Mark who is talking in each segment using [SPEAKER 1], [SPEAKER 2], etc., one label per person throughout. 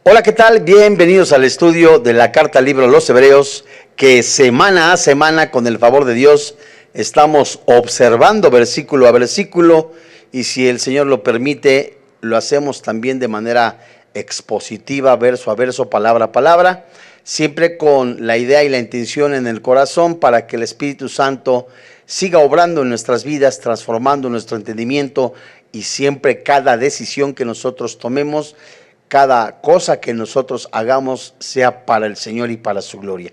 [SPEAKER 1] Hola, ¿qué tal? Bienvenidos al estudio de la carta al libro de los Hebreos, que semana a semana, con el favor de Dios, estamos observando versículo a versículo, y si el Señor lo permite, lo hacemos también de manera expositiva, verso a verso, palabra a palabra, siempre con la idea y la intención en el corazón para que el Espíritu Santo siga obrando en nuestras vidas, transformando nuestro entendimiento, y siempre cada decisión que nosotros tomemos, cada cosa que nosotros hagamos, sea para el Señor y para su gloria.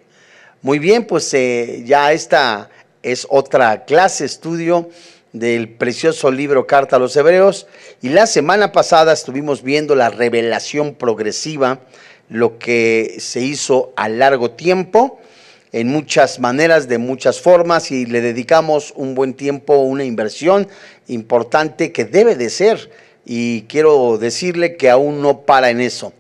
[SPEAKER 1] Muy bien, pues ya esta es otra clase, estudio del precioso libro Carta a los Hebreos, y la semana pasada estuvimos viendo la revelación progresiva, lo que se hizo a largo tiempo, en muchas maneras, de muchas formas, y le dedicamos un buen tiempo, una inversión importante que debe de ser. Y quiero decirle que aún no para en eso.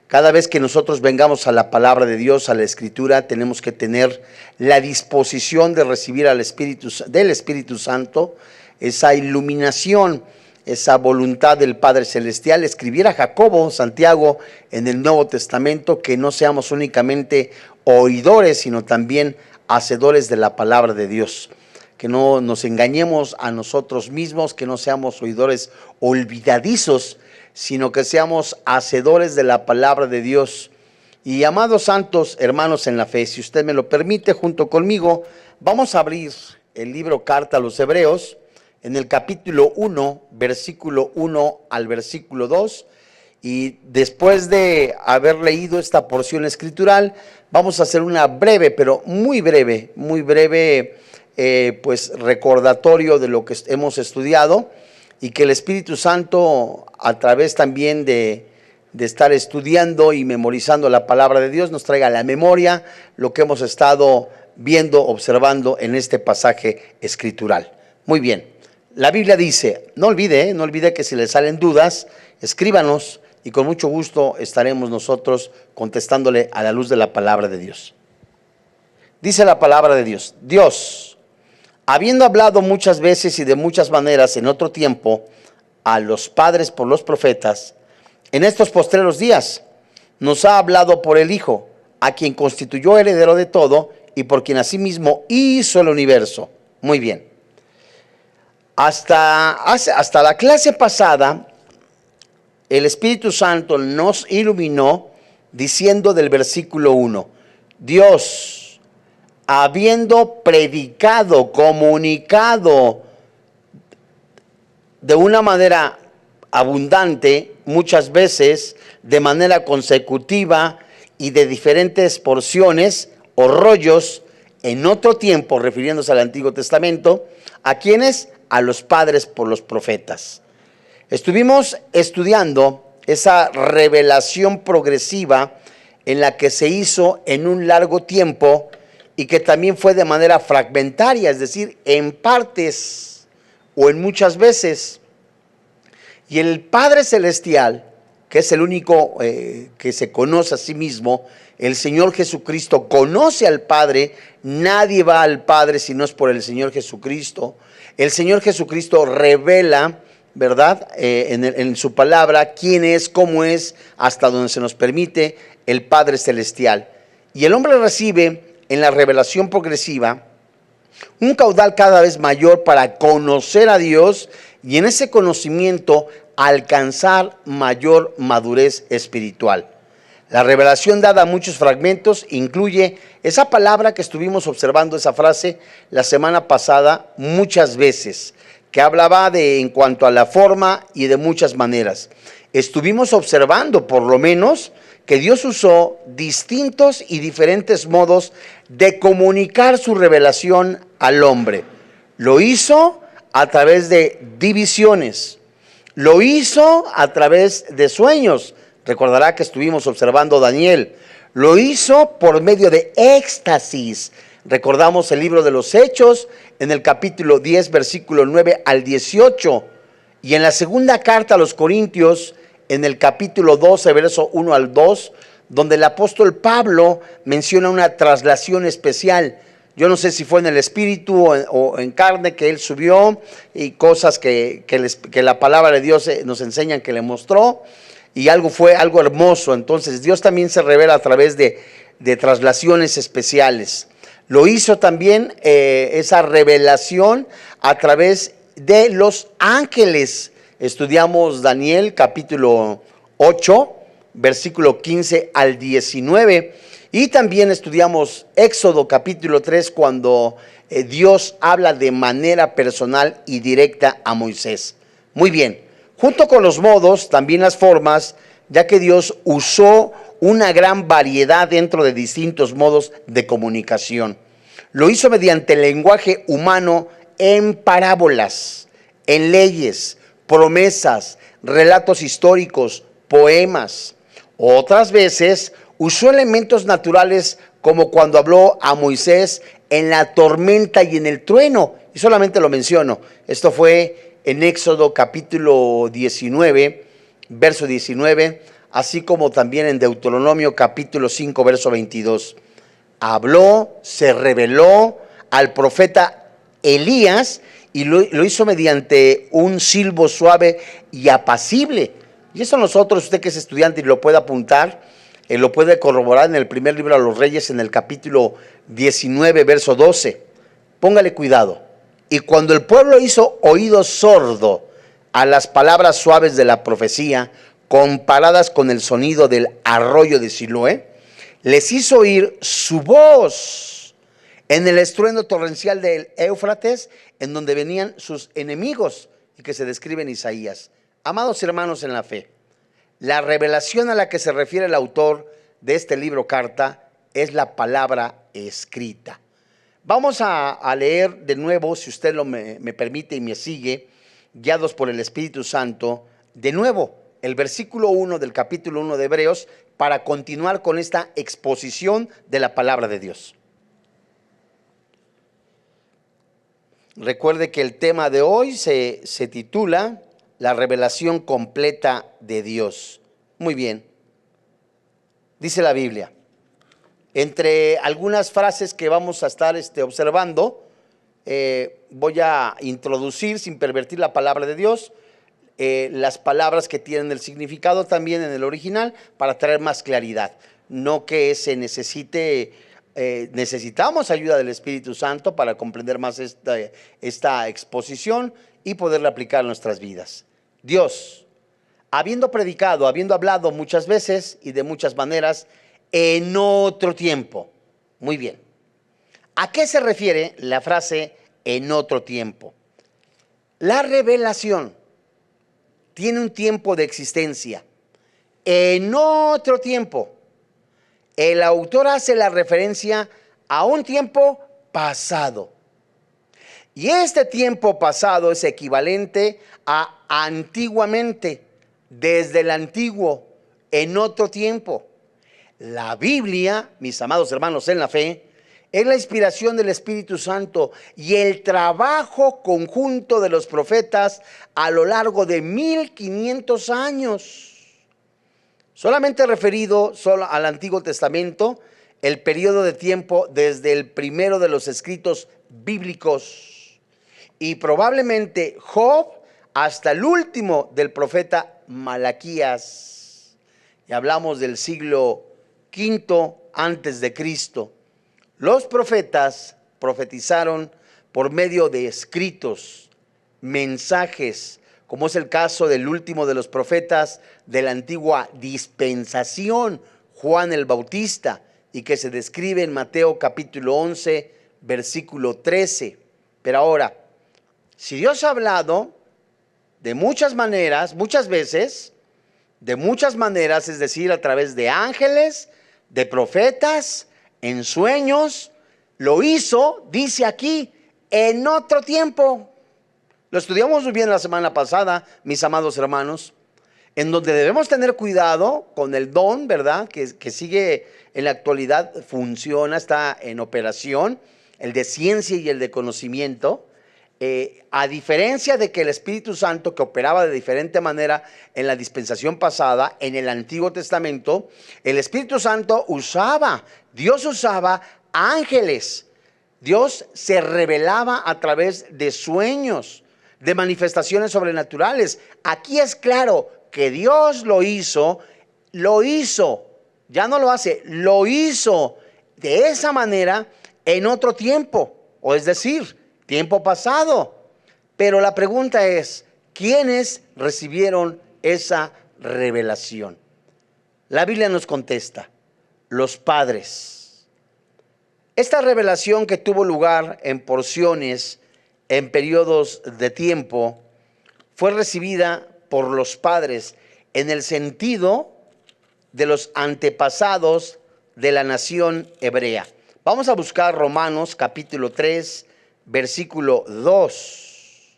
[SPEAKER 1] Cada vez que nosotros vengamos a la palabra de Dios, a la Escritura, tenemos que tener la disposición de recibir del Espíritu Santo, esa iluminación, esa voluntad del Padre Celestial. Escribiera Jacobo, Santiago, en el Nuevo Testamento, que no seamos únicamente oidores, sino también hacedores de la palabra de Dios. Que no nos engañemos a nosotros mismos, que no seamos oidores olvidadizos, sino que seamos hacedores de la palabra de Dios. Y amados santos, hermanos en la fe, si usted me lo permite, junto conmigo, vamos a abrir el libro Carta a los Hebreos, en el capítulo 1, versículo 1 al versículo 2, y después de haber leído esta porción escritural, vamos a hacer una breve, pero muy breve, pues recordatorio de lo que hemos estudiado, y que el Espíritu Santo, a través también de estar estudiando y memorizando la palabra de Dios, nos traiga a la memoria lo que hemos estado viendo, observando en este pasaje escritural. Muy bien, la Biblia dice, no olvide que si le salen dudas, escríbanos, y con mucho gusto estaremos nosotros contestándole a la luz de la palabra de Dios. Dice la palabra de Dios: Dios, habiendo hablado muchas veces y de muchas maneras en otro tiempo a los padres por los profetas, en estos postreros días nos ha hablado por el Hijo, a quien constituyó heredero de todo y por quien asimismo hizo el universo. Muy bien. Hasta la clase pasada, el Espíritu Santo nos iluminó diciendo del versículo 1, Dios, habiendo predicado, comunicado de una manera abundante, muchas veces de manera consecutiva y de diferentes porciones o rollos en otro tiempo, refiriéndose al Antiguo Testamento, ¿a quiénes? A los padres por los profetas. Estuvimos estudiando esa revelación progresiva en la que se hizo en un largo tiempo, y que también fue de manera fragmentaria, es decir, en partes o en muchas veces. Y el Padre Celestial, que es el único que se conoce a sí mismo, el Señor Jesucristo conoce al Padre. Nadie va al Padre si no es por el Señor Jesucristo. El Señor Jesucristo revela, ¿verdad?, en su palabra quién es, cómo es, hasta donde se nos permite el Padre Celestial. Y el hombre recibe en la revelación progresiva un caudal cada vez mayor para conocer a Dios, y en ese conocimiento alcanzar mayor madurez espiritual. La revelación dada a muchos fragmentos incluye esa palabra que estuvimos observando, esa frase la semana pasada muchas veces, que hablaba en cuanto a la forma y de muchas maneras. Estuvimos observando, por lo menos, que Dios usó distintos y diferentes modos de comunicar su revelación al hombre. Lo hizo a través de divisiones, lo hizo a través de sueños. Recordará que estuvimos observando Daniel. Lo hizo por medio de éxtasis. Recordamos el libro de los Hechos en el capítulo 10, versículo 9 al 18. Y en la segunda carta a los Corintios, en el capítulo 12, verso 1 al 2, donde el apóstol Pablo menciona una traslación especial. Yo no sé si fue en el espíritu o en carne que él subió, y cosas que la palabra de Dios nos enseña que le mostró. y fue algo hermoso. Entonces Dios también se revela a través de traslaciones especiales. Lo hizo también esa revelación a través de los ángeles. Estudiamos Daniel capítulo 8, versículo 15 al 19. Y también estudiamos Éxodo capítulo 3 cuando Dios habla de manera personal y directa a Moisés. Muy bien, junto con los modos, también las formas, ya que Dios usó una gran variedad dentro de distintos modos de comunicación. Lo hizo mediante el lenguaje humano en parábolas, en leyes, promesas, relatos históricos, poemas. Otras veces usó elementos naturales como cuando habló a Moisés en la tormenta y en el trueno. Y solamente lo menciono. Esto fue en Éxodo capítulo 19, verso 19, así como también en Deuteronomio capítulo 5, verso 22. Habló, se reveló al profeta Elías y lo hizo mediante un silbo suave y apacible. Y eso nosotros, usted que es estudiante y lo puede apuntar, lo puede corroborar en el primer libro de los Reyes, en el capítulo 19, verso 12. Póngale cuidado. Y cuando el pueblo hizo oído sordo a las palabras suaves de la profecía, comparadas con el sonido del arroyo de Siloé, les hizo oír su voz en el estruendo torrencial del Éufrates, en donde venían sus enemigos, y que se describe en Isaías. Amados hermanos en la fe, la revelación a la que se refiere el autor de este libro carta es la palabra escrita. Vamos a leer de nuevo, si usted me permite y me sigue, guiados por el Espíritu Santo, de nuevo el versículo 1 del capítulo 1 de Hebreos, para continuar con esta exposición de la palabra de Dios. Recuerde que el tema de hoy se titula La revelación completa de Dios. Muy bien. Dice la Biblia, entre algunas frases que vamos a estar observando, voy a introducir, sin pervertir la palabra de Dios, las palabras que tienen el significado también en el original, para traer más claridad. No que se necesite, necesitamos ayuda del Espíritu Santo para comprender más esta exposición y poderla aplicar en nuestras vidas. Dios, habiendo predicado, habiendo hablado muchas veces y de muchas maneras, en otro tiempo. Muy bien. ¿A qué se refiere la frase en otro tiempo? La revelación tiene un tiempo de existencia. En otro tiempo, el autor hace la referencia a un tiempo pasado. Y este tiempo pasado es equivalente a antiguamente, desde el antiguo, en otro tiempo. La Biblia, mis amados hermanos en la fe, es la inspiración del Espíritu Santo y el trabajo conjunto de los profetas a lo largo de 1500 años. Solamente referido solo al Antiguo Testamento, el periodo de tiempo desde el primero de los escritos bíblicos y probablemente Job hasta el último del profeta Malaquías. Y hablamos del siglo V antes de Cristo. Los profetas profetizaron por medio de escritos, mensajes, como es el caso del último de los profetas de la antigua dispensación, Juan el Bautista, y que se describe en Mateo capítulo 11, versículo 13. Pero ahora, si Dios ha hablado de muchas maneras, muchas veces, de muchas maneras, es decir, a través de ángeles, de profetas, en sueños, lo hizo, dice aquí, en otro tiempo. Lo estudiamos muy bien la semana pasada, mis amados hermanos, en donde debemos tener cuidado con el don, ¿verdad? Que sigue en la actualidad, funciona, está en operación, el de ciencia y el de conocimiento. A diferencia de que el Espíritu Santo, que operaba de diferente manera en la dispensación pasada, en el Antiguo Testamento, el Espíritu Santo Dios usaba ángeles. Dios se revelaba a través de sueños, de manifestaciones sobrenaturales. Aquí es claro que Dios lo hizo, ya no lo hace, lo hizo de esa manera en otro tiempo, o es decir, tiempo pasado. Pero la pregunta es, ¿quiénes recibieron esa revelación? La Biblia nos contesta, los padres. Esta revelación que tuvo lugar en porciones, en periodos de tiempo, fue recibida por los padres en el sentido de los antepasados de la nación hebrea. Vamos a buscar Romanos capítulo 3, versículo 2.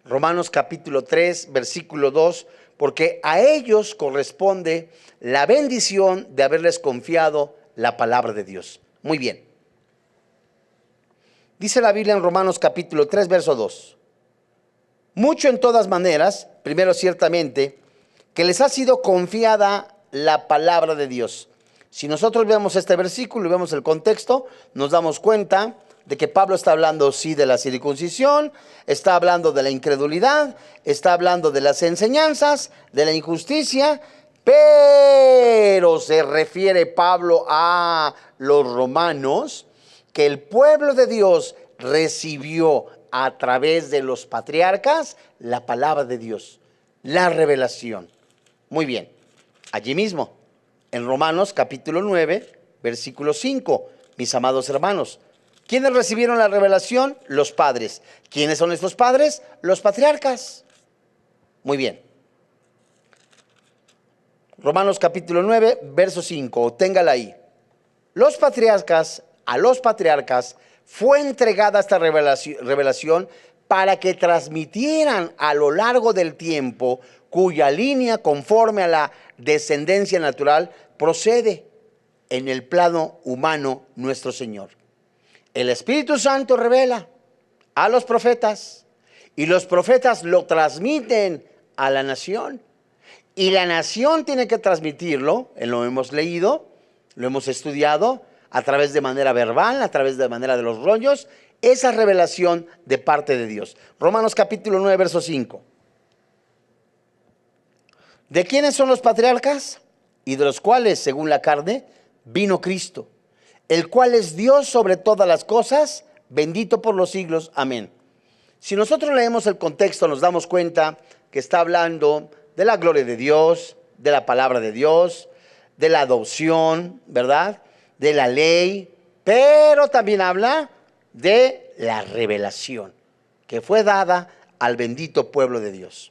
[SPEAKER 1] Romanos capítulo 3, versículo 2, porque a ellos corresponde la bendición de haberles confiado la palabra de Dios. Muy bien. Dice la Biblia en Romanos capítulo 3, verso 2. Mucho en todas maneras, primero ciertamente, que les ha sido confiada la palabra de Dios. Si nosotros vemos este versículo y vemos el contexto, nos damos cuenta de que Pablo está hablando sí de la circuncisión, está hablando de la incredulidad, está hablando de las enseñanzas, de la injusticia, pero se refiere Pablo a los romanos, que el pueblo de Dios recibió a través de los patriarcas la palabra de Dios, la revelación. Muy bien, allí mismo, en Romanos capítulo 9, versículo 5, mis amados hermanos, ¿quiénes recibieron la revelación? Los padres. ¿Quiénes son estos padres? Los patriarcas. Muy bien. Romanos capítulo 9, verso 5, téngala ahí. A los patriarcas fue entregada esta revelación para que transmitieran a lo largo del tiempo, cuya línea conforme a la descendencia natural procede en el plano humano nuestro Señor. El Espíritu Santo revela a los profetas y los profetas lo transmiten a la nación. Y la nación tiene que transmitirlo, lo hemos leído, lo hemos estudiado, a través de manera verbal, a través de manera de los rollos, esa revelación de parte de Dios. Romanos capítulo 9, verso 5. ¿De quiénes son los patriarcas? Y de los cuales, según la carne, vino Cristo, el cual es Dios sobre todas las cosas, bendito por los siglos. Amén. Si nosotros leemos el contexto, nos damos cuenta que está hablando de la gloria de Dios, de la palabra de Dios, de la adopción, ¿verdad?, de la ley, pero también habla de la revelación que fue dada al bendito pueblo de Dios.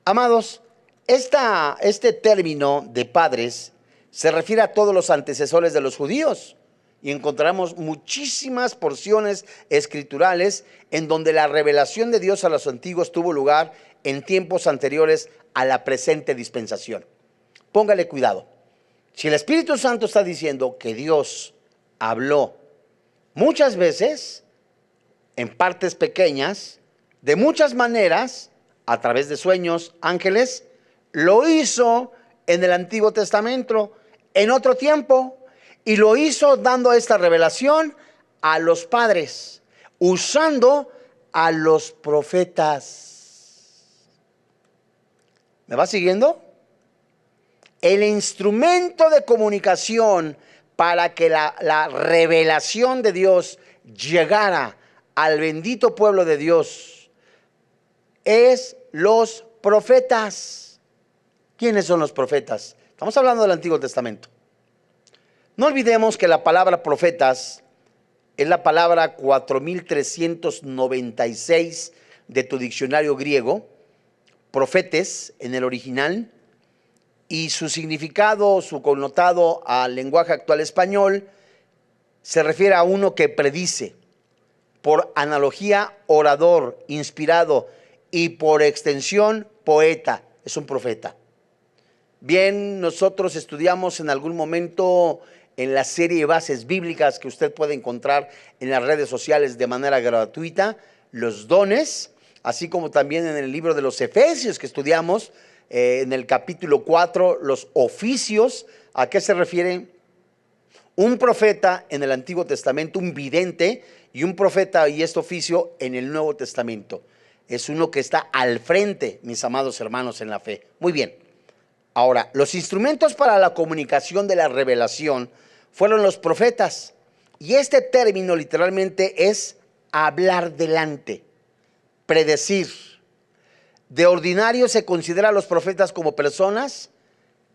[SPEAKER 1] Amados, este término de padres se refiere a todos los antecesores de los judíos y encontramos muchísimas porciones escriturales en donde la revelación de Dios a los antiguos tuvo lugar en tiempos anteriores a la presente dispensación. Póngale cuidado. Si el Espíritu Santo está diciendo que Dios habló muchas veces, en partes pequeñas, de muchas maneras, a través de sueños, ángeles, lo hizo en el Antiguo Testamento, en otro tiempo, y lo hizo dando esta revelación a los padres, usando a los profetas. ¿Me va siguiendo? El instrumento de comunicación para que la revelación de Dios llegara al bendito pueblo de Dios es los profetas. ¿Quiénes son los profetas? Estamos hablando del Antiguo Testamento. No olvidemos que la palabra profetas es la palabra 4396 de tu diccionario griego, profetes en el original, y su significado, su connotado al lenguaje actual español, se refiere a uno que predice, por analogía orador, inspirado, y por extensión poeta, es un profeta. Bien, nosotros estudiamos en algún momento en la serie de bases bíblicas que usted puede encontrar en las redes sociales de manera gratuita, los dones, así como también en el libro de los Efesios que estudiamos, en el capítulo 4, los oficios. ¿A qué se refiere? Un profeta en el Antiguo Testamento, un vidente, y un profeta y este oficio en el Nuevo Testamento. es uno que está al frente, mis amados hermanos en la fe. Muy bien. Ahora, los instrumentos para la comunicación de la revelación fueron los profetas. Y este término literalmente es hablar delante, predecir. De ordinario se considera a los profetas como personas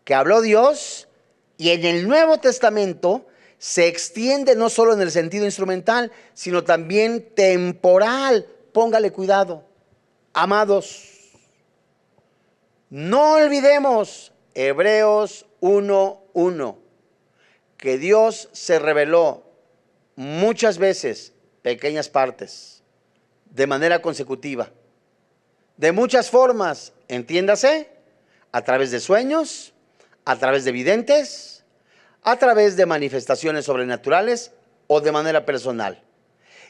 [SPEAKER 1] que habló Dios, y en el Nuevo Testamento se extiende no solo en el sentido instrumental, sino también temporal. Póngale cuidado. Amados, no olvidemos Hebreos 1:1, que Dios se reveló muchas veces, pequeñas partes, de manera consecutiva, de muchas formas, entiéndase, a través de sueños, a través de videntes, a través de manifestaciones sobrenaturales o de manera personal.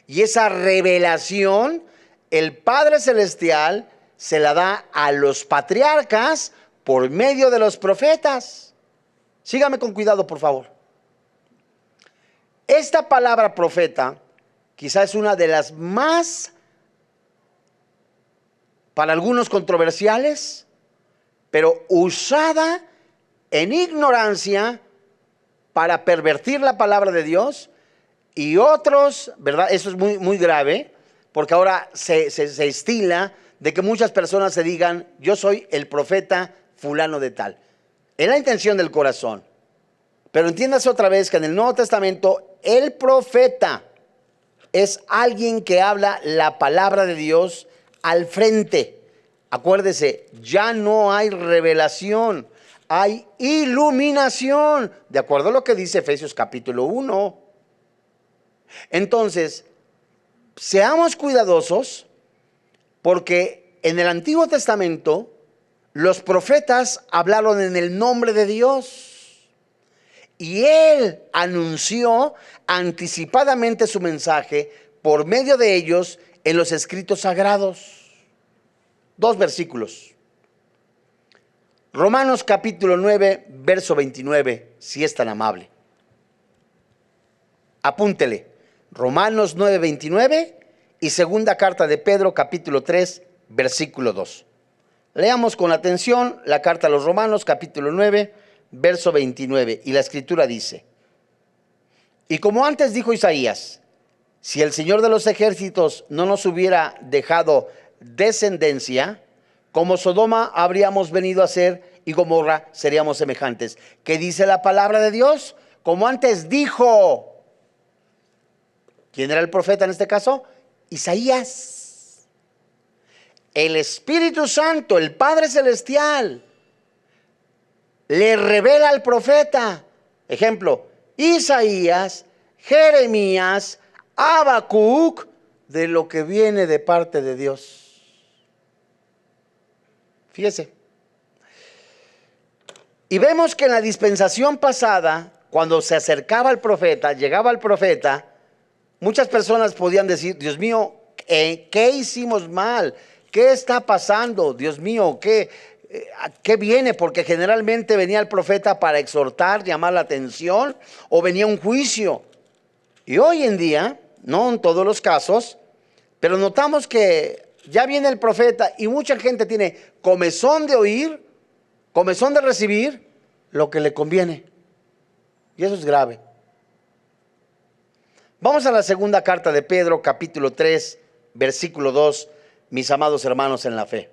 [SPEAKER 1] Y esa revelación, el Padre Celestial se la da a los patriarcas por medio de los profetas. Sígame con cuidado, por favor. Esta palabra profeta quizás es una de las más, para algunos, controversiales, pero usada en ignorancia para pervertir la palabra de Dios, y otros, ¿verdad? Eso es muy grave, porque ahora se estila de que muchas personas se digan, yo soy el profeta fulano de tal. Es la intención del corazón. Pero entiéndase otra vez que en el Nuevo Testamento el profeta es alguien que habla la palabra de Dios al frente. Acuérdese, ya no hay revelación, hay iluminación, de acuerdo a lo que dice Efesios capítulo 1. Entonces, seamos cuidadosos, porque en el Antiguo Testamento los profetas hablaron en el nombre de Dios, y Él anunció anticipadamente su mensaje por medio de ellos en los escritos sagrados. 2 versículos. Romanos capítulo 9, verso 29, si es tan amable. Apúntele. Romanos 9, 29 y segunda carta de Pedro capítulo 3, versículo 2. Leamos con atención la carta a los Romanos capítulo 9, verso 29. Y la escritura dice: y como antes dijo Isaías, si el Señor de los ejércitos no nos hubiera dejado descendencia, como Sodoma habríamos venido a ser, y Gomorra seríamos semejantes. ¿Qué dice la palabra de Dios? Como antes dijo. ¿Quién era el profeta en este caso? Isaías. El Espíritu Santo, el Padre Celestial, le revela al profeta. Ejemplo, Isaías, Jeremías, Habacuc, de lo que viene de parte de Dios. Fíjese. Y vemos que en la dispensación pasada, cuando se acercaba el profeta, llegaba el profeta, muchas personas podían decir, Dios mío, ¿qué hicimos mal? ¿Qué está pasando? Dios mío, ¿qué viene? Porque generalmente venía el profeta para exhortar, llamar la atención, o venía un juicio. Y hoy en día, no en todos los casos, pero notamos que ya viene el profeta y mucha gente tiene comezón de oír, comezón de recibir lo que le conviene. Y eso es grave. Vamos a la segunda carta de Pedro, capítulo 3, versículo 2, mis amados hermanos en la fe.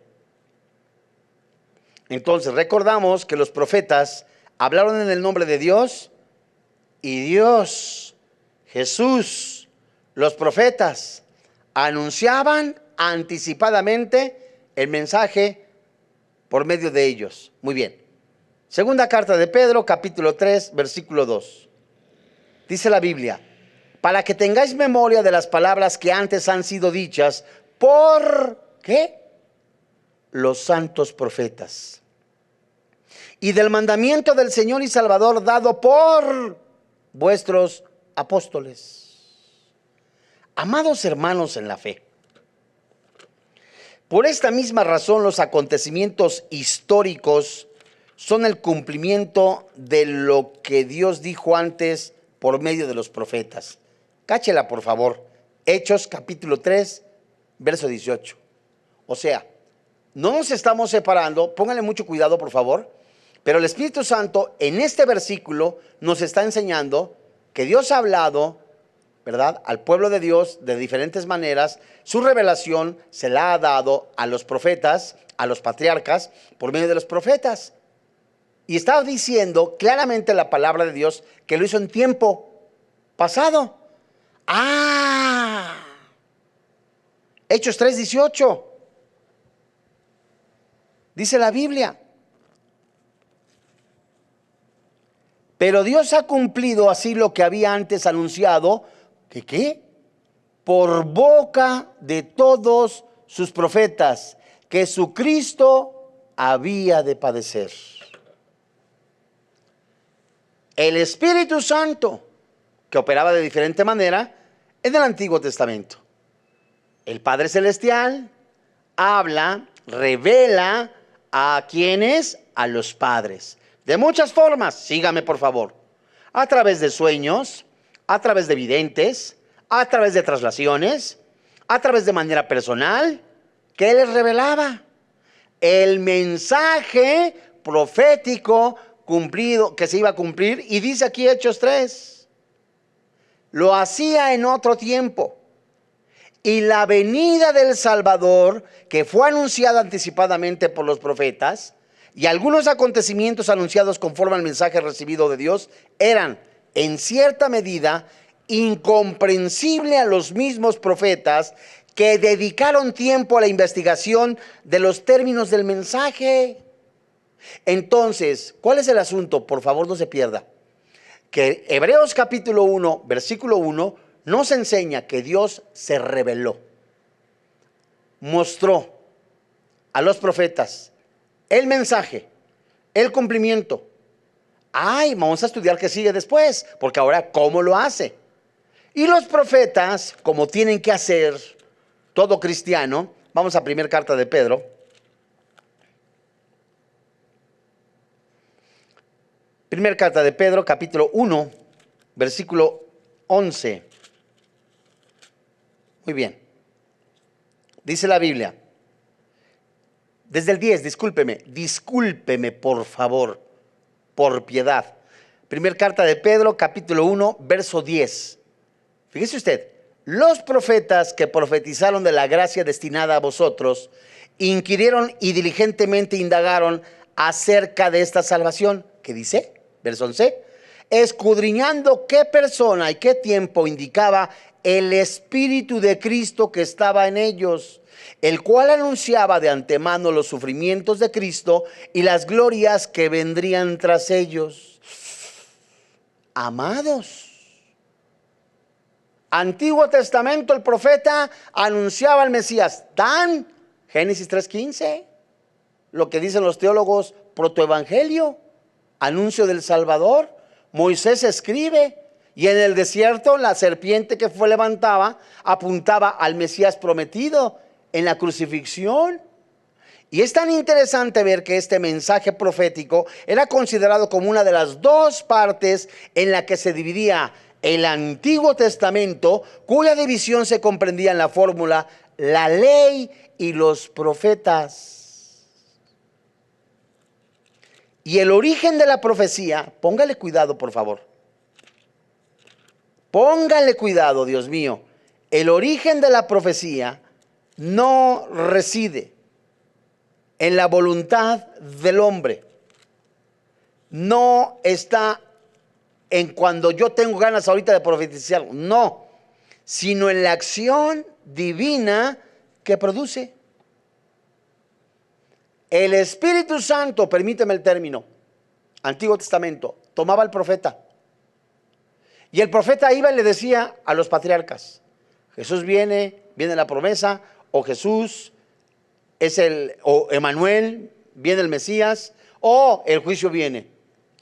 [SPEAKER 1] Entonces, recordamos que los profetas hablaron en el nombre de Dios, y Dios, Jesús, los profetas anunciaban anticipadamente el mensaje por medio de ellos. Muy bien. Segunda carta de Pedro, capítulo 3, versículo 2. Dice la Biblia: para que tengáis memoria de las palabras que antes han sido dichas por, ¿qué? Los santos profetas, y del mandamiento del Señor y Salvador dado por vuestros apóstoles. Amados hermanos en la fe, por esta misma razón los acontecimientos históricos son el cumplimiento de lo que Dios dijo antes por medio de los profetas. Cáchela, por favor. Hechos capítulo 3, verso 18. O sea, no nos estamos separando, pónganle mucho cuidado por favor, pero el Espíritu Santo en este versículo nos está enseñando que Dios ha hablado, ¿verdad?, al pueblo de Dios de diferentes maneras. Su revelación se la ha dado a los profetas, a los patriarcas, por medio de los profetas. Y está diciendo claramente la palabra de Dios que lo hizo en tiempo pasado. Hechos 3:18. Dice la Biblia: pero Dios ha cumplido así lo que había antes anunciado, ¿que qué? Por boca de todos sus profetas, que su Cristo había de padecer. El Espíritu Santo, que operaba de diferente manera en el Antiguo Testamento. El Padre Celestial habla, revela a quienes, a los padres. De muchas formas, sígame por favor. A través de sueños, a través de videntes, a través de traslaciones, a través de manera personal, que les revelaba el mensaje profético cumplido, que se iba a cumplir. Y dice aquí Hechos 3, lo hacía en otro tiempo. Y la venida del Salvador, que fue anunciada anticipadamente por los profetas, y algunos acontecimientos anunciados conforme al mensaje recibido de Dios, eran en cierta medida incomprensible a los mismos profetas, que dedicaron tiempo a la investigación de los términos del mensaje. Entonces, ¿cuál es el asunto? Por favor, no se pierda. Que Hebreos capítulo 1, versículo 1, nos enseña que Dios se reveló, mostró a los profetas el mensaje, el cumplimiento. Vamos a estudiar qué sigue después, porque ahora ¿cómo lo hace? Y los profetas, como tienen que hacer todo cristiano, vamos a primera carta de Pedro. Primera carta de Pedro, capítulo 1, versículo 11. Muy bien. Dice la Biblia, desde el 10, discúlpeme por favor, por piedad. Primera carta de Pedro, capítulo 1, verso 10. Fíjese usted, los profetas que profetizaron de la gracia destinada a vosotros, inquirieron y diligentemente indagaron acerca de esta salvación. ¿Qué dice? Verso 11. Escudriñando qué persona y qué tiempo indicaba el Espíritu de Cristo que estaba en ellos, el cual anunciaba de antemano los sufrimientos de Cristo y las glorias que vendrían tras ellos. Amados, Antiguo Testamento, el profeta anunciaba al Mesías. Dan Génesis 3:15, lo que dicen los teólogos, protoevangelio, anuncio del Salvador. Moisés escribe, y en el desierto la serpiente que fue levantada apuntaba al Mesías prometido en la crucifixión. Y es tan interesante ver que este mensaje profético era considerado como una de las dos partes en la que se dividía el Antiguo Testamento, cuya división se comprendía en la fórmula la ley y los profetas. Y el origen de la profecía, póngale cuidado por favor. Póngale cuidado, Dios mío. El origen de la profecía no reside en la voluntad del hombre. No está en cuando yo tengo ganas ahorita de profetizar, no, sino en la acción divina que produce. El Espíritu Santo, permíteme el término, Antiguo Testamento, tomaba al profeta. Y el profeta iba y le decía a los patriarcas, Jesús viene la promesa, o Jesús es o Emanuel, viene el Mesías, o el juicio viene.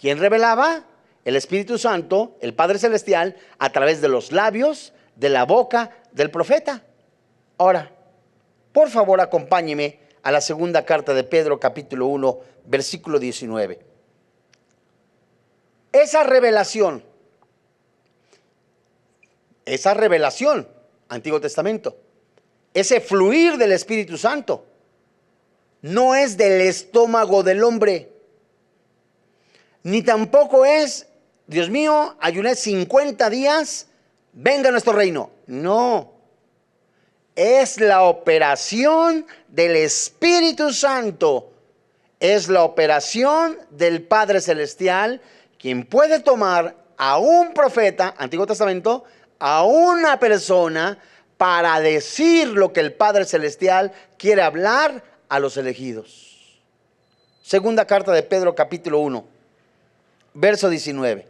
[SPEAKER 1] ¿Quién revelaba? El Espíritu Santo, el Padre Celestial, a través de los labios, de la boca del profeta. Ahora, por favor, acompáñeme a la segunda carta de Pedro, capítulo 1, versículo 19. Esa revelación, Antiguo Testamento, ese fluir del Espíritu Santo, no es del estómago del hombre, ni tampoco es, Dios mío, ayuné 50 días, venga nuestro reino. No, es la operación del Espíritu Santo, es la operación del Padre Celestial, quien puede tomar a un profeta, Antiguo Testamento, a una persona para decir lo que el Padre Celestial quiere hablar a los elegidos. Segunda carta de Pedro, capítulo 1, verso 19.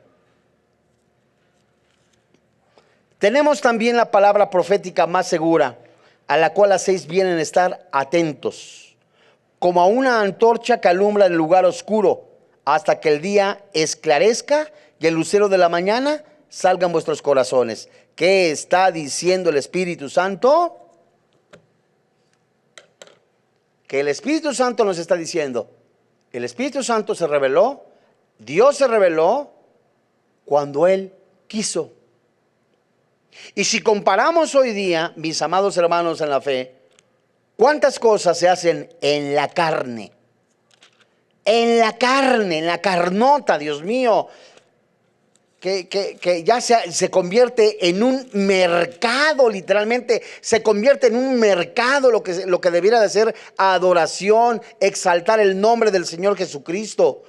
[SPEAKER 1] Tenemos también la palabra profética más segura, a la cual hacéis bien en estar atentos, como a una antorcha que alumbra el lugar oscuro, hasta que el día esclarezca y el lucero de la mañana salga en vuestros corazones. ¿Qué está diciendo el Espíritu Santo? Que el Espíritu Santo nos está diciendo, el Espíritu Santo se reveló, Dios se reveló cuando Él quiso. Y si comparamos hoy día, mis amados hermanos en la fe, ¿cuántas cosas se hacen en la carne? En la carne, en la carnota, Dios mío, que ya se convierte en un mercado, literalmente, se convierte en un mercado lo que debiera de ser adoración, exaltar el nombre del Señor Jesucristo,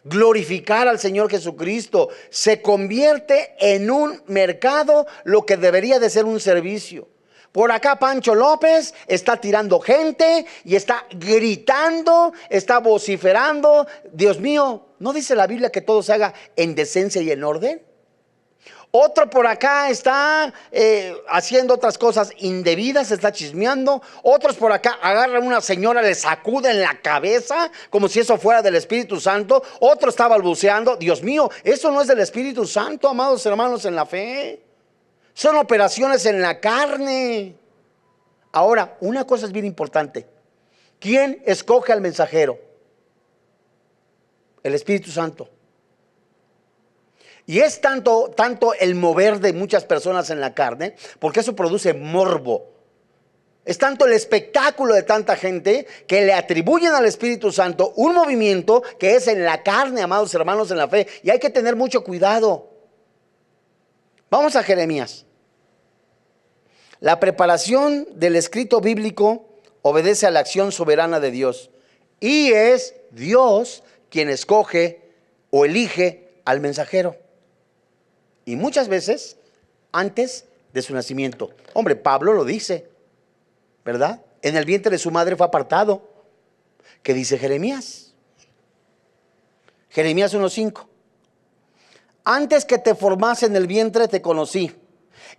[SPEAKER 1] glorificar al Señor Jesucristo. Se convierte en un mercado lo que debería de ser un servicio. Por acá Pancho López está tirando gente y está gritando, está vociferando. Dios mío, ¿no dice la Biblia que todo se haga en decencia y en orden? Otro por acá está haciendo otras cosas indebidas, está chismeando. Otros por acá agarran a una señora, le sacuden la cabeza como si eso fuera del Espíritu Santo. Otro está balbuceando. Dios mío, eso no es del Espíritu Santo, amados hermanos en la fe. Son operaciones en la carne. Ahora, una cosa es bien importante. ¿Quién escoge al mensajero? El Espíritu Santo. Y es tanto el mover de muchas personas en la carne, porque eso produce morbo. Es tanto el espectáculo de tanta gente que le atribuyen al Espíritu Santo un movimiento que es en la carne, amados hermanos en la fe. Y hay que tener mucho cuidado. Vamos a Jeremías. La preparación del escrito bíblico obedece a la acción soberana de Dios. Y es Dios quien escoge o elige al mensajero. Y muchas veces antes de su nacimiento. Hombre, Pablo lo dice, ¿verdad? En el vientre de su madre fue apartado. ¿Qué dice Jeremías? Jeremías 1:5. Antes que te formase en el vientre te conocí,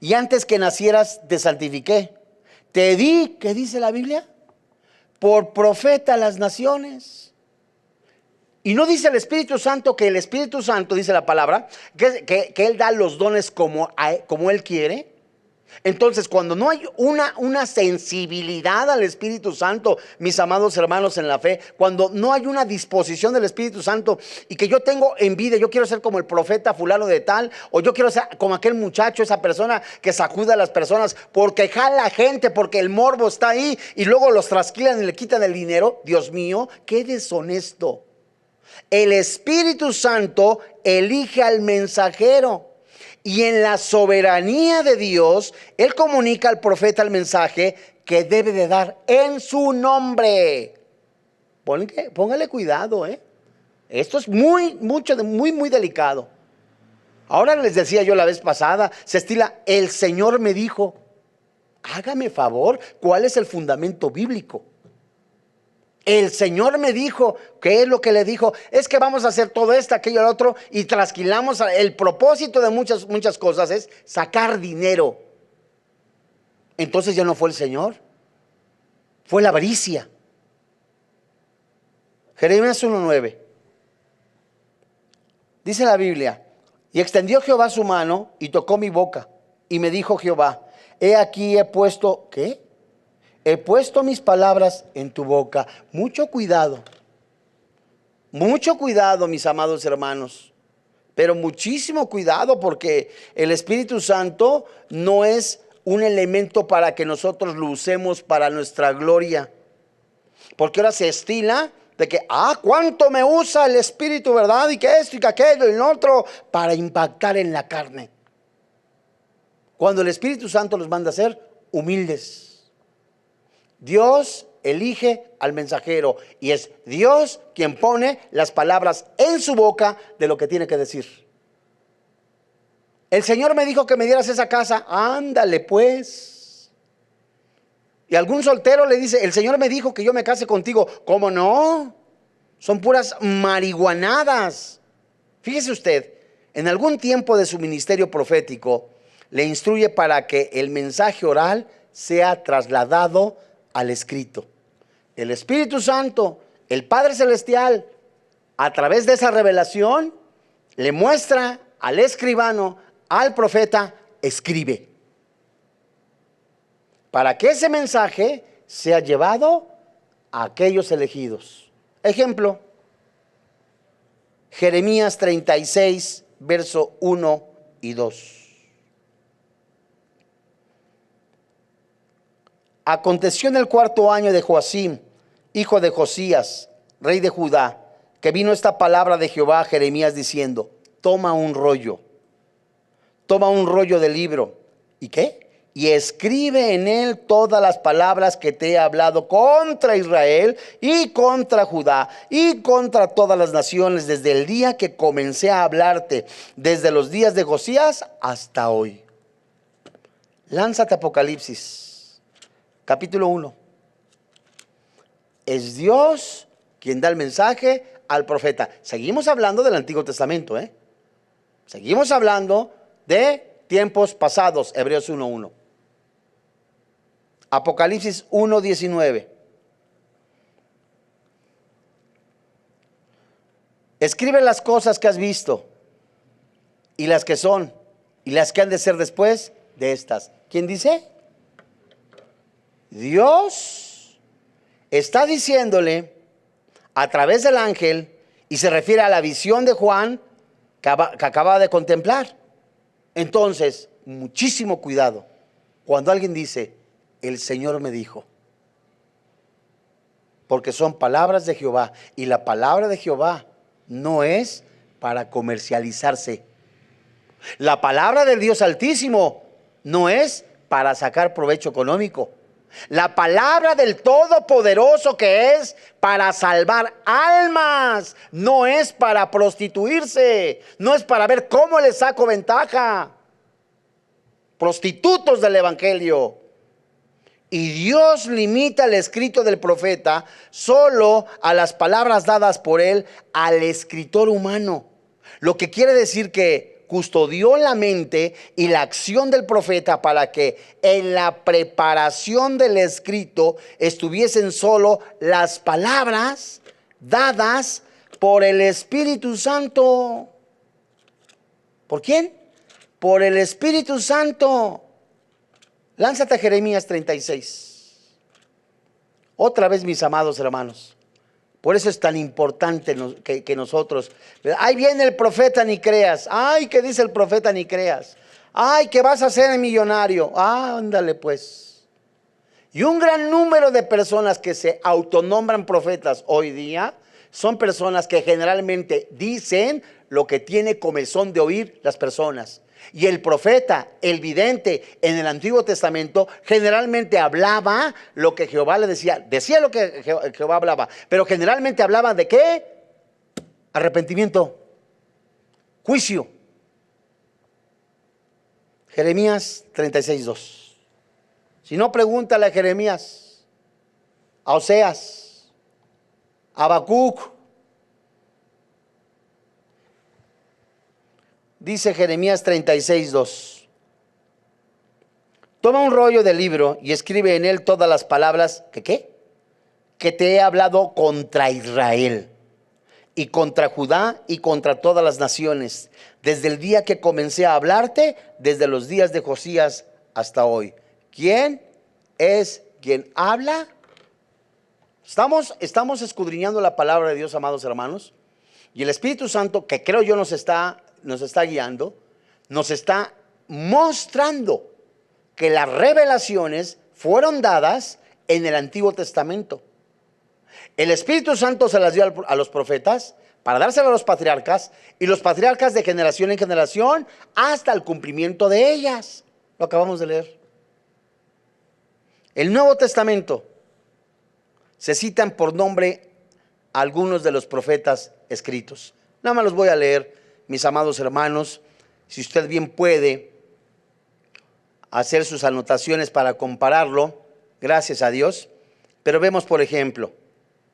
[SPEAKER 1] y antes que nacieras te santifiqué. Te di, ¿qué dice la Biblia? Por profeta a las naciones. Y no dice el Espíritu Santo que el Espíritu Santo, dice la palabra, que Él da los dones como Él quiere. Entonces, cuando no hay una sensibilidad al Espíritu Santo, mis amados hermanos en la fe, cuando no hay una disposición del Espíritu Santo y que yo tengo envidia, yo quiero ser como el profeta fulano de tal, o yo quiero ser como aquel muchacho, esa persona que sacuda a las personas porque jala gente, porque el morbo está ahí y luego los trasquilan y le quitan el dinero. Dios mío, qué deshonesto. El Espíritu Santo elige al mensajero. Y en la soberanía de Dios, Él comunica al profeta el mensaje que debe de dar en su nombre. Póngale cuidado, Esto es muy delicado. Ahora les decía yo la vez pasada, se estila, el Señor me dijo. Hágame favor, ¿cuál es el fundamento bíblico? El Señor me dijo. ¿Qué es lo que le dijo? Es que vamos a hacer todo esto, aquello, lo otro, y trasquilamos. El propósito de muchas cosas es sacar dinero. Entonces ya no fue el Señor, fue la avaricia. Jeremías 1:9. Dice la Biblia: y extendió Jehová su mano y tocó mi boca, y me dijo Jehová: he aquí he puesto, ¿qué? He puesto mis palabras en tu boca. Mucho cuidado, mis amados hermanos, pero muchísimo cuidado, porque el Espíritu Santo no es un elemento para que nosotros lo usemos para nuestra gloria. Porque ahora se estila de que, cuánto me usa el Espíritu, ¿verdad? Y que esto y que aquello y lo otro, para impactar en la carne. Cuando el Espíritu Santo los manda a ser humildes. Dios elige al mensajero y es Dios quien pone las palabras en su boca de lo que tiene que decir. El Señor me dijo que me dieras esa casa, ándale pues. Y algún soltero le dice, el Señor me dijo que yo me case contigo. ¿Cómo no? Son puras marihuanadas. Fíjese usted, en algún tiempo de su ministerio profético, le instruye para que el mensaje oral sea trasladado al escrito. El Espíritu Santo, el Padre Celestial, a través de esa revelación, le muestra al escribano, al profeta, escribe. Para que ese mensaje sea llevado a aquellos elegidos. Ejemplo, Jeremías 36, verso 1 y 2. Aconteció en el 4.º año de Joacim, hijo de Josías, rey de Judá, que vino esta palabra de Jehová a Jeremías diciendo, toma un rollo del libro. ¿Y qué? Y escribe en él todas las palabras que te he hablado contra Israel y contra Judá y contra todas las naciones desde el día que comencé a hablarte, desde los días de Josías hasta hoy. Lánzate a Apocalipsis. Capítulo 1. Es Dios quien da el mensaje al profeta. Seguimos hablando del Antiguo Testamento, Seguimos hablando de tiempos pasados. Hebreos 1:1. Apocalipsis 1:19. Escribe las cosas que has visto y las que son y las que han de ser después de estas. ¿Quién dice? Dios está diciéndole a través del ángel, y se refiere a la visión de Juan que acaba de contemplar. Entonces, muchísimo cuidado cuando alguien dice, el Señor me dijo, porque son palabras de Jehová, y la palabra de Jehová no es para comercializarse. La palabra del Dios Altísimo no es para sacar provecho económico. La palabra del Todopoderoso, que es para salvar almas, no es para prostituirse, no es para ver cómo le saco ventaja. Prostitutos del Evangelio. Y Dios limita el escrito del profeta solo a las palabras dadas por él al escritor humano. Lo que quiere decir que custodió la mente y la acción del profeta para que en la preparación del escrito estuviesen solo las palabras dadas por el Espíritu Santo. ¿Por quién? Por el Espíritu Santo. Lánzate a Jeremías 36. Otra vez, mis amados hermanos. Por eso es tan importante que nosotros, ahí viene el profeta, ni creas. Ay, ¿qué dice el profeta? Ni creas. Ay, que vas a ser millonario. Ándale pues. Y un gran número de personas que se autonombran profetas hoy día son personas que generalmente dicen lo que tiene comezón de oír las personas. Y el profeta, el vidente en el Antiguo Testamento generalmente hablaba lo que Jehová le decía. Decía lo que Jehová hablaba, pero generalmente hablaba de ¿qué? Arrepentimiento, juicio. Jeremías 36:2. Si no, pregúntale a Jeremías, a Oseas, a Habacuc. Dice Jeremías 36:2. Toma un rollo de libro y escribe en él todas las palabras que ¿qué? Que te he hablado contra Israel y contra Judá y contra todas las naciones, desde el día que comencé a hablarte, desde los días de Josías hasta hoy. ¿Quién es quien habla? Estamos escudriñando la palabra de Dios, amados hermanos, y el Espíritu Santo, que creo yo nos está guiando, nos está mostrando que las revelaciones fueron dadas en el Antiguo Testamento. El Espíritu Santo se las dio a los profetas para dárselo a los patriarcas, y los patriarcas de generación en generación hasta el cumplimiento de ellas. Lo acabamos de leer. El Nuevo Testamento se citan por nombre algunos de los profetas escritos. Nada más los voy a leer, mis amados hermanos. Si usted bien puede hacer sus anotaciones para compararlo, gracias a Dios. Pero vemos, por ejemplo,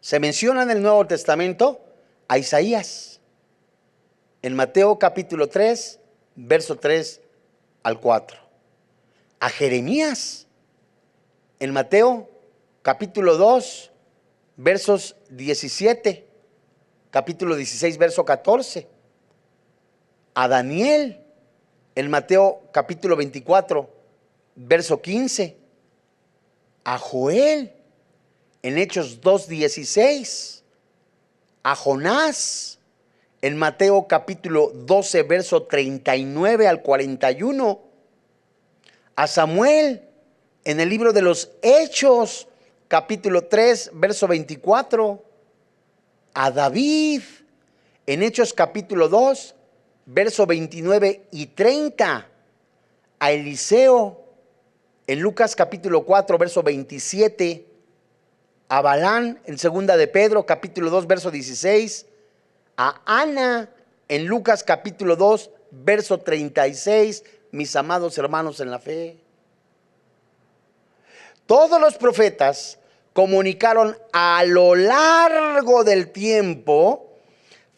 [SPEAKER 1] se menciona en el Nuevo Testamento a Isaías, en Mateo capítulo 3, verso 3 al 4. A Jeremías, en Mateo capítulo 2, versos 17, capítulo 16, verso 14. A Daniel, en Mateo capítulo 24, verso 15. A Joel, en Hechos 2:16. A Jonás, en Mateo capítulo 12, verso 39 al 41. A Samuel, en el libro de los Hechos, capítulo 3, verso 24. A David, en Hechos capítulo 2, verso 29 y 30. A Eliseo, en Lucas capítulo 4, verso 27. A Balán, en segunda de Pedro, capítulo 2, verso 16. A Ana, en Lucas capítulo 2, verso 36. Mis amados hermanos en la fe, todos los profetas comunicaron a lo largo del tiempo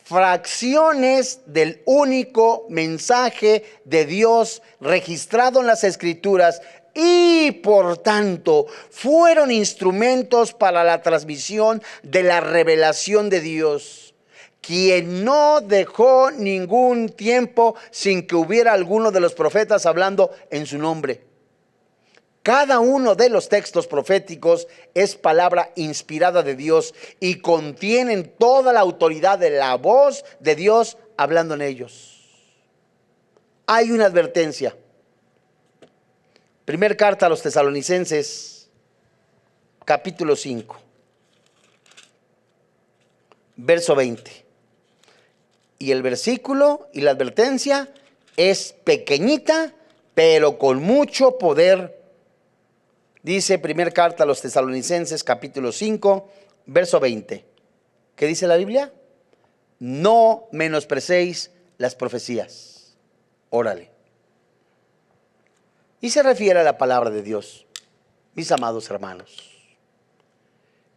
[SPEAKER 1] fracciones del único mensaje de Dios registrado en las Escrituras, y por tanto fueron instrumentos para la transmisión de la revelación de Dios, quien no dejó ningún tiempo sin que hubiera alguno de los profetas hablando en su nombre. Cada uno de los textos proféticos es palabra inspirada de Dios y contienen toda la autoridad de la voz de Dios hablando en ellos. Hay una advertencia. Primer carta a los Tesalonicenses, capítulo 5, verso 20. Y el versículo y la advertencia es pequeñita, pero con mucho poder. Dice primer carta a los Tesalonicenses, capítulo 5, verso 20. ¿Qué dice la Biblia? No menosprecéis las profecías. Órale. Y se refiere a la palabra de Dios, mis amados hermanos.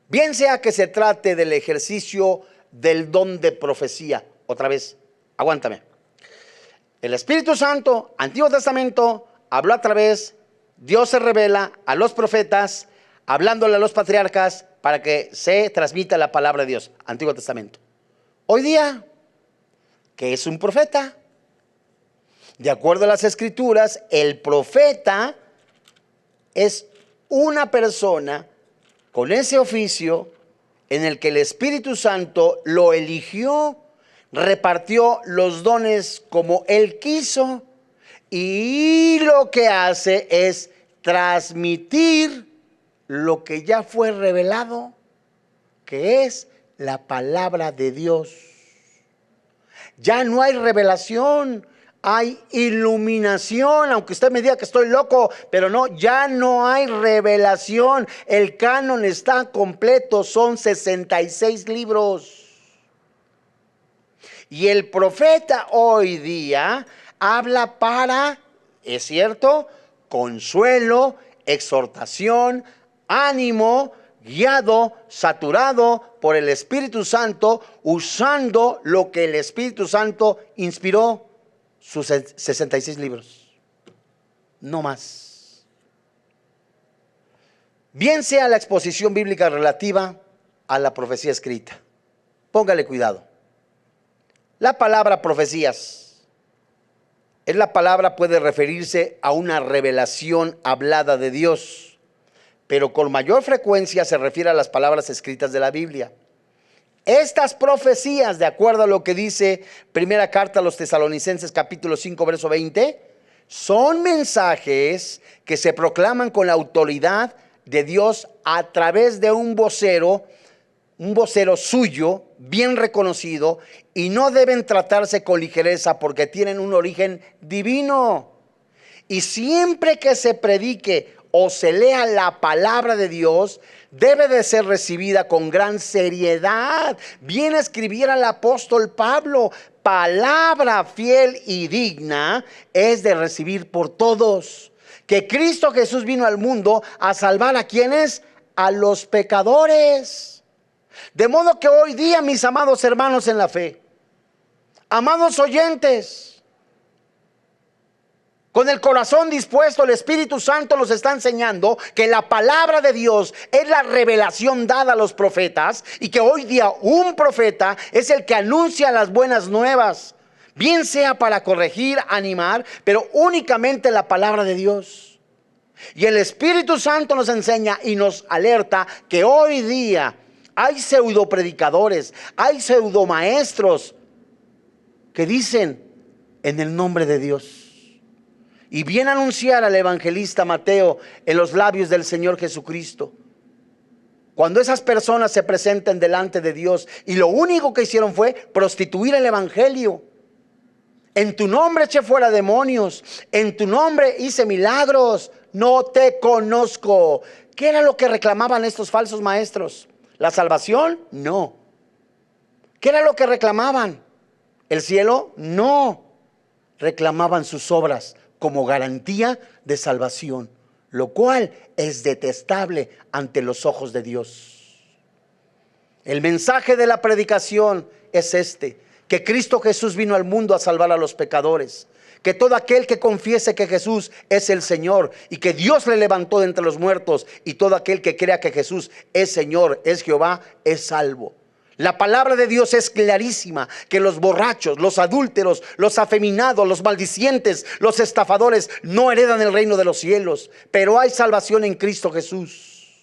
[SPEAKER 1] Bien sea que se trate del ejercicio del don de profecía. Otra vez, aguántame. El Espíritu Santo, Antiguo Testamento, habló a través, Dios se revela a los profetas, hablándole a los patriarcas para que se transmita la palabra de Dios. Antiguo Testamento. Hoy día, ¿qué es un profeta? De acuerdo a las Escrituras, el profeta es una persona con ese oficio en el que el Espíritu Santo lo eligió, repartió los dones como él quiso, y lo que hace es transmitir lo que ya fue revelado, que es la palabra de Dios. Ya no hay revelación, hay iluminación, aunque usted me diga que estoy loco, pero no, ya no hay revelación. El canon está completo, son 66 libros. Y el profeta hoy día habla para, es cierto, consuelo, exhortación, ánimo, guiado, saturado por el Espíritu Santo, usando lo que el Espíritu Santo inspiró, sus 66 libros, no más. Bien sea la exposición bíblica relativa a la profecía escrita. Póngale cuidado. La palabra profecías es la palabra, puede referirse a una revelación hablada de Dios, pero con mayor frecuencia se refiere a las palabras escritas de la Biblia. Estas profecías, de acuerdo a lo que dice primera carta a los Tesalonicenses capítulo 5 verso 20, son mensajes que se proclaman con la autoridad de Dios a través de un vocero un vocero suyo, bien reconocido, y no deben tratarse con ligereza porque tienen un origen divino. Y siempre que se predique o se lea la palabra de Dios, debe de ser recibida con gran seriedad. Bien escribiera el apóstol Pablo: palabra fiel y digna es de recibir por todos. Que Cristo Jesús vino al mundo a salvar a quienes, a los pecadores. De modo que hoy día, mis amados hermanos en la fe, amados oyentes, con el corazón dispuesto, el Espíritu Santo nos está enseñando que la palabra de Dios es la revelación dada a los profetas, y que hoy día un profeta es el que anuncia las buenas nuevas, bien sea para corregir, animar, pero únicamente la palabra de Dios. Y el Espíritu Santo nos enseña y nos alerta que hoy día hay pseudo predicadores, hay pseudo maestros que dicen en el nombre de Dios. Y bien anunciar al evangelista Mateo en los labios del Señor Jesucristo. Cuando esas personas se presenten delante de Dios y lo único que hicieron fue prostituir el evangelio. En tu nombre eché fuera demonios, en tu nombre hice milagros, no te conozco. ¿Qué era lo que reclamaban estos falsos maestros? ¿La salvación? No. ¿Qué era lo que reclamaban? ¿El cielo? No. Reclamaban sus obras como garantía de salvación, lo cual es detestable ante los ojos de Dios. El mensaje de la predicación es este: que Cristo Jesús vino al mundo a salvar a los pecadores, que todo aquel que confiese que Jesús es el Señor y que Dios le levantó de entre los muertos, y todo aquel que crea que Jesús es Señor, es Jehová, es salvo. La palabra de Dios es clarísima: que los borrachos, los adúlteros, los afeminados, los maldicientes, los estafadores no heredan el reino de los cielos. Pero hay salvación en Cristo Jesús.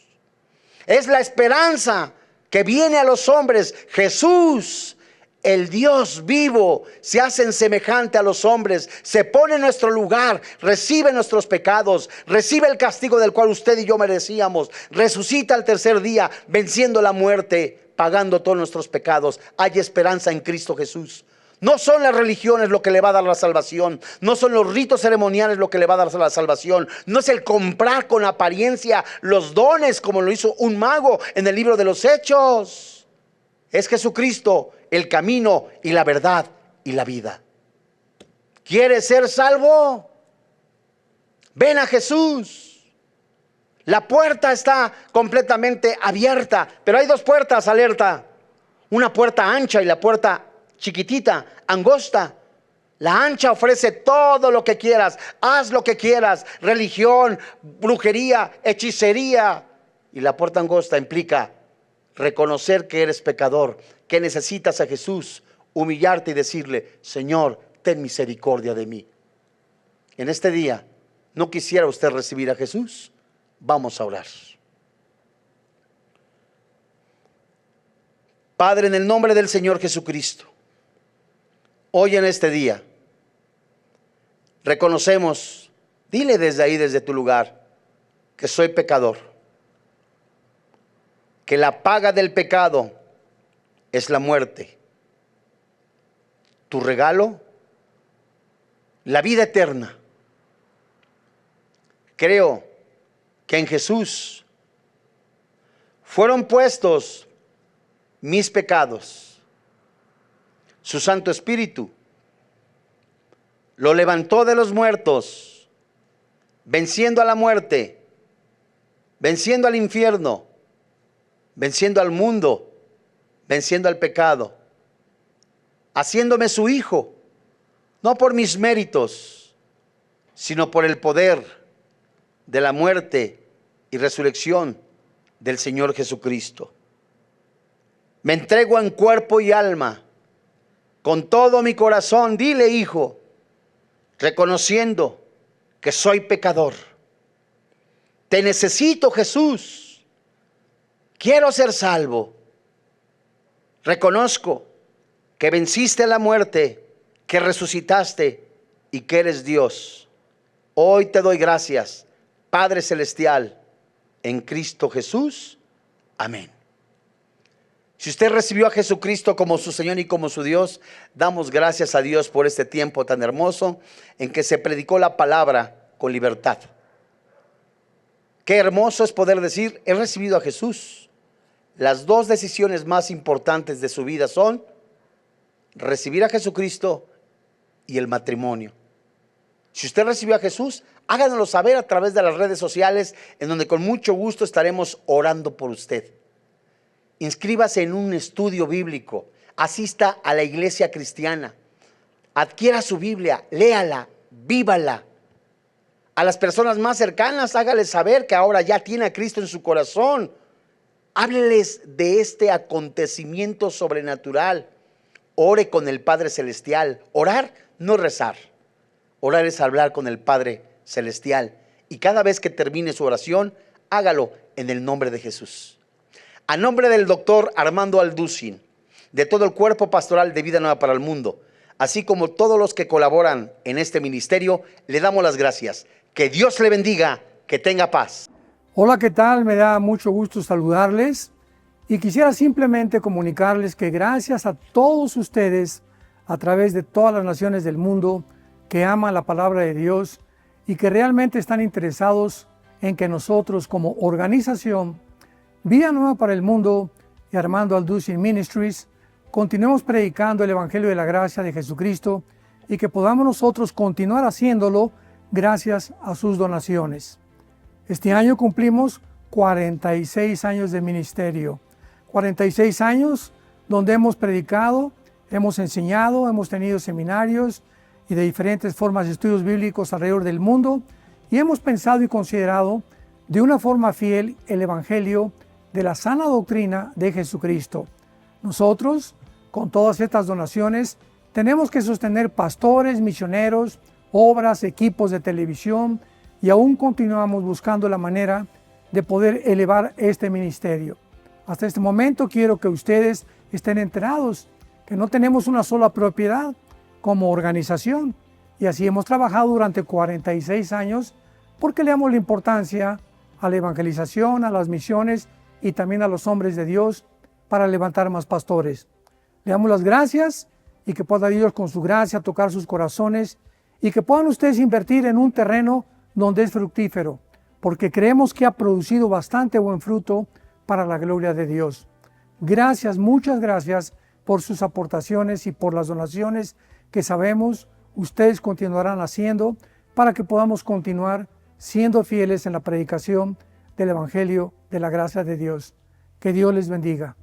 [SPEAKER 1] Es la esperanza que viene a los hombres. Jesús, el Dios vivo, se hace semejante a los hombres, se pone en nuestro lugar, recibe nuestros pecados, recibe el castigo del cual usted y yo merecíamos, resucita al tercer día, venciendo la muerte, pagando todos nuestros pecados. Hay esperanza en Cristo Jesús. No son las religiones lo que le va a dar la salvación, no son los ritos ceremoniales lo que le va a dar la salvación, no es el comprar con apariencia los dones como lo hizo un mago en el libro de los Hechos. Es Jesucristo el camino y la verdad y la vida. ¿Quieres ser salvo? Ven a Jesús. La puerta está completamente abierta, pero hay dos puertas, alerta: una puerta ancha y la puerta chiquitita, angosta. La ancha ofrece todo lo que quieras, haz lo que quieras, religión, brujería, hechicería. Y la puerta angosta implica reconocer que eres pecador, que necesitas a Jesús, humillarte y decirle: Señor, ten misericordia de mí. En este día, ¿no quisiera usted recibir a Jesús? Vamos a orar. Padre, en el nombre del Señor Jesucristo, hoy en este día reconocemos, dile desde ahí, desde tu lugar, que soy pecador, que la paga del pecado es la muerte. Tu regalo, la vida eterna. Creo que en Jesús fueron puestos mis pecados. Su Santo Espíritu lo levantó de los muertos, venciendo a la muerte, venciendo al infierno, venciendo al mundo, venciendo al pecado, haciéndome su hijo, no por mis méritos, sino por el poder de la muerte y resurrección del Señor Jesucristo. Me entrego en cuerpo y alma, con todo mi corazón. Dile, hijo, reconociendo que soy pecador. Te necesito, Jesús. Quiero ser salvo. Reconozco que venciste la muerte, que resucitaste y que eres Dios. Hoy te doy gracias, Padre Celestial, en Cristo Jesús. Amén. Si usted recibió a Jesucristo como su Señor y como su Dios, damos gracias a Dios por este tiempo tan hermoso en que se predicó la palabra con libertad. Qué hermoso es poder decir, he recibido a Jesús. Las dos decisiones más importantes de su vida son recibir a Jesucristo y el matrimonio. Si usted recibió a Jesús, háganoslo saber a través de las redes sociales, en donde con mucho gusto estaremos orando por usted. Inscríbase en un estudio bíblico, asista a la iglesia cristiana, adquiera su Biblia, léala, vívala. A las personas más cercanas, hágales saber que ahora ya tiene a Cristo en su corazón. Hábleles de este acontecimiento sobrenatural. Ore con el Padre Celestial. Orar no es rezar. Orar es hablar con el Padre Celestial. Y cada vez que termine su oración, hágalo en el nombre de Jesús. A nombre del doctor Armando Alducin, de todo el cuerpo pastoral de Vida Nueva para el Mundo, así como todos los que colaboran en este ministerio, le damos las gracias. Que Dios le bendiga, que tenga paz.
[SPEAKER 2] Hola, ¿qué tal? Me da mucho gusto saludarles y quisiera simplemente comunicarles que gracias a todos ustedes a través de todas las naciones del mundo que aman la palabra de Dios y que realmente están interesados en que nosotros como organización Vida Nueva para el Mundo y Armando Alducin Ministries continuemos predicando el Evangelio de la Gracia de Jesucristo y que podamos nosotros continuar haciéndolo gracias a sus donaciones. Este año cumplimos 46 años de ministerio, 46 años donde hemos predicado, hemos enseñado, hemos tenido seminarios y de diferentes formas de estudios bíblicos alrededor del mundo y hemos pensado y considerado de una forma fiel el Evangelio de la sana doctrina de Jesucristo. Nosotros, con todas estas donaciones, tenemos que sostener pastores, misioneros, obras, equipos de televisión y aún continuamos buscando la manera de poder elevar este ministerio. Hasta este momento quiero que ustedes estén enterados que no tenemos una sola propiedad como organización y así hemos trabajado durante 46 años porque le damos la importancia a la evangelización, a las misiones y también a los hombres de Dios para levantar más pastores. Le damos las gracias y que pueda Dios con su gracia tocar sus corazones y que puedan ustedes invertir en un terreno donde es fructífero, porque creemos que ha producido bastante buen fruto para la gloria de Dios. Gracias, muchas gracias por sus aportaciones y por las donaciones que sabemos ustedes continuarán haciendo para que podamos continuar siendo fieles en la predicación del Evangelio de la gracia de Dios. Que Dios les bendiga.